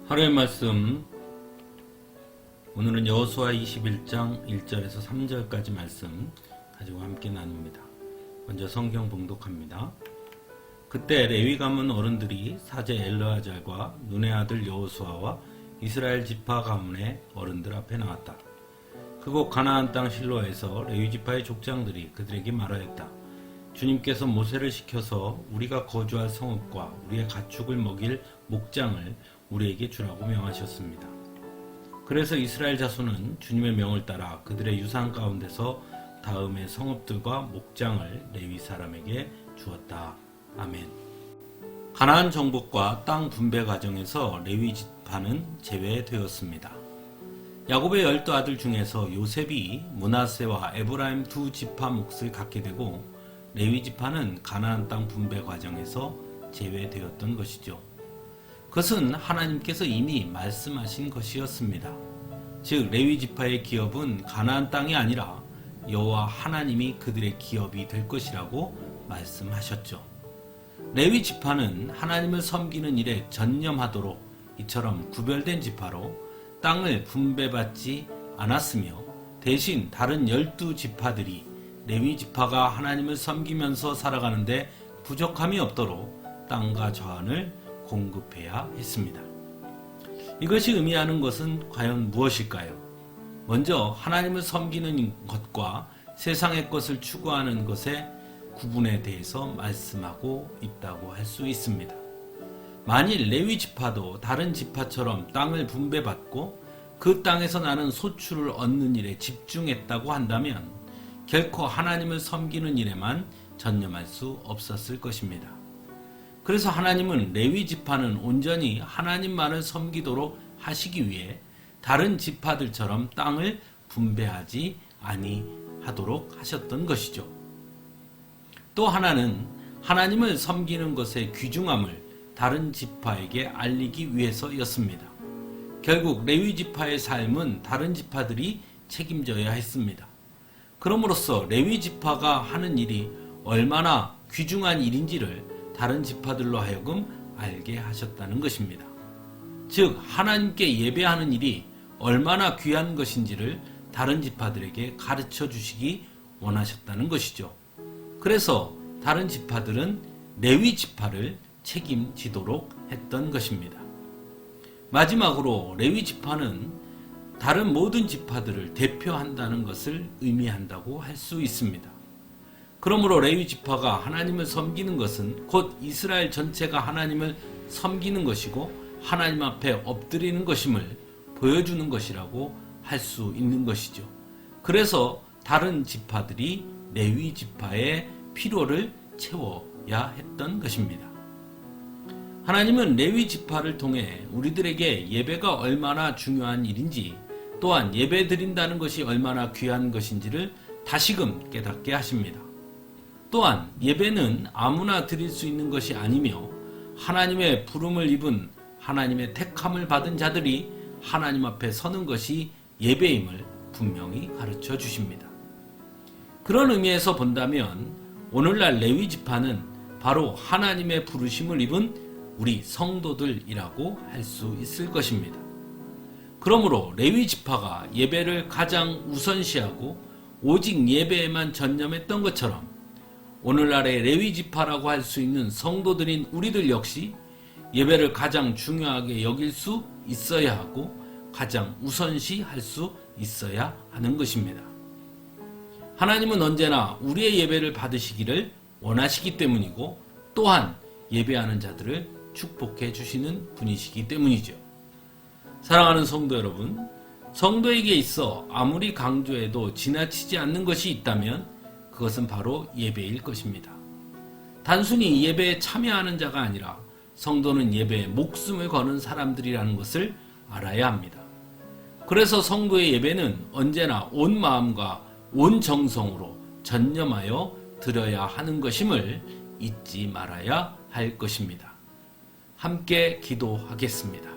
하루의 말씀, 오늘은 여호수아 21장 1절에서 3절까지 말씀 가지고 함께 나눕니다. 먼저 성경 봉독합니다. 그때 레위 가문 어른들이 사제 엘르아잘과 눈의 아들 여호수아와 이스라엘 지파 가문의 어른들 앞에 나왔다. 그곳 가나안 땅 실로에서 레위 지파의 족장들이 그들에게 말하였다. 주님께서 모세를 시켜서 우리가 거주할 성읍과 우리의 가축을 먹일 목장을 우리에게 주라고 명하셨습니다. 그래서 이스라엘 자손은 주님의 명을 따라 그들의 유산 가운데서 다음의 성읍들과 목장을 레위 사람에게 주었다. 아멘. 가나안 정복과 땅 분배 과정에서 레위 지파는 제외되었습니다. 야곱의 12아들 중에서 요셉이 므낫세와 에브라임 두 지파 몫을 갖게 되고 레위 지파는 가나안 땅 분배 과정에서 제외되었던 것이죠. 그것은 하나님께서 이미 말씀하신 것이었습니다. 즉 레위 지파의 기업은 가나안 땅이 아니라 여호와 하나님이 그들의 기업이 될 것이라고 말씀하셨죠. 레위 지파는 하나님을 섬기는 일에 전념하도록 이처럼 구별된 지파로 땅을 분배받지 않았으며 대신 다른 12지파들이 레위 지파가 하나님을 섬기면서 살아가는데 부족함이 없도록 땅과 좌안을 공급해야 했습니다. 이것이 의미하는 것은 과연 무엇일까요? 먼저 하나님을 섬기는 것과 세상의 것을 추구하는 것의 구분에 대해서 말씀하고 있다고 할 수 있습니다. 만일 레위 지파도 다른 지파처럼 땅을 분배받고 그 땅에서 나는 소출을 얻는 일에 집중했다고 한다면 결코 하나님을 섬기는 일에만 전념할 수 없었을 것입니다. 그래서 하나님은 레위 지파는 온전히 하나님만을 섬기도록 하시기 위해 다른 지파들처럼 땅을 분배하지 아니하도록 하셨던 것이죠. 또 하나는 하나님을 섬기는 것의 귀중함을 다른 지파에게 알리기 위해서였습니다. 결국 레위 지파의 삶은 다른 지파들이 책임져야 했습니다. 그럼으로써 레위 지파가 하는 일이 얼마나 귀중한 일인지를 다른 지파들로 하여금 알게 하셨다는 것입니다. 즉 하나님께 예배하는 일이 얼마나 귀한 것인지를 다른 지파들에게 가르쳐 주시기 원하셨다는 것이죠. 그래서 다른 지파들은 레위 지파를 책임지도록 했던 것입니다. 마지막으로 레위 지파는 다른 모든 지파들을 대표한다는 것을 의미한다고 할 수 있습니다. 그러므로 레위 지파가 하나님을 섬기는 것은 곧 이스라엘 전체가 하나님을 섬기는 것이고 하나님 앞에 엎드리는 것임을 보여주는 것이라고 할 수 있는 것이죠. 그래서 다른 지파들이 레위 지파의 필요를 채워야 했던 것입니다. 하나님은 레위 지파를 통해 우리들에게 예배가 얼마나 중요한 일인지 또한 예배 드린다는 것이 얼마나 귀한 것인지를 다시금 깨닫게 하십니다. 또한 예배는 아무나 드릴 수 있는 것이 아니며 하나님의 부름을 입은 하나님의 택함을 받은 자들이 하나님 앞에 서는 것이 예배임을 분명히 가르쳐 주십니다. 그런 의미에서 본다면 오늘날 레위 지파는 바로 하나님의 부르심을 입은 우리 성도들이라고 할 수 있을 것입니다. 그러므로 레위 지파가 예배를 가장 우선시하고 오직 예배에만 전념했던 것처럼 오늘날의 레위 지파라고 할 수 있는 성도들인 우리들 역시 예배를 가장 중요하게 여길 수 있어야 하고 가장 우선시할 수 있어야 하는 것입니다. 하나님은 언제나 우리의 예배를 받으시기를 원하시기 때문이고 또한 예배하는 자들을 축복해 주시는 분이시기 때문이죠. 사랑하는 성도 여러분, 성도에게 있어 아무리 강조해도 지나치지 않는 것이 있다면 그것은 바로 예배일 것입니다. 단순히 예배에 참여하는 자가 아니라 성도는 예배에 목숨을 거는 사람들이라는 것을 알아야 합니다. 그래서 성도의 예배는 언제나 온 마음과 온 정성으로 전념하여 드려야 하는 것임을 잊지 말아야 할 것입니다. 함께 기도하겠습니다.